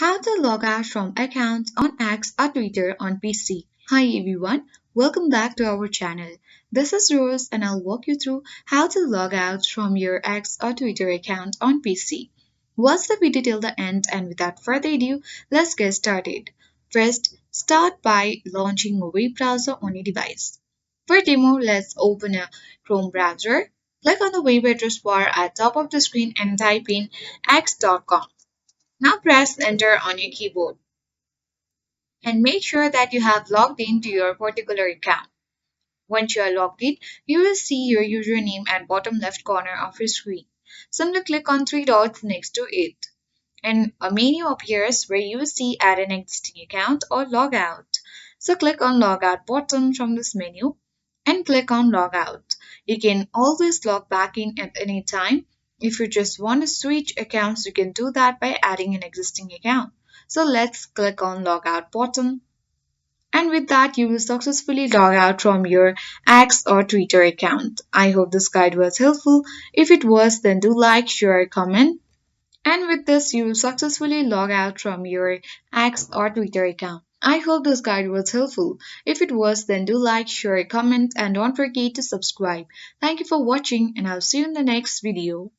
How to log out from accounts on X or Twitter on PC. Hi everyone, welcome back to our channel. This is Rose and I'll walk you through how to log out from your X or Twitter account on PC. Watch the video till the end and without further ado, let's get started. First, start by launching a web browser on your device. For demo, let's open a Chrome browser. Click on the web address bar at top of the screen and type in x.com. Now press enter on your keyboard and make sure that you have logged into your particular account. Once you are logged in, you will see your username at bottom left corner of your screen. Simply click on three dots next to it and a menu appears where you will see add an existing account or log out. So click on logout button from this menu and click on logout. You can always log back in at any time. If you just want to switch accounts, you can do that by adding an existing account. So let's click on logout button. And with that, you will successfully log out from your X or Twitter account. I hope this guide was helpful. If it was, then do like, share, comment. And with this, you will successfully log out from your X or Twitter account. I hope this guide was helpful. If it was, then do like, share, comment, and don't forget to subscribe. Thank you for watching, and I'll see you in the next video.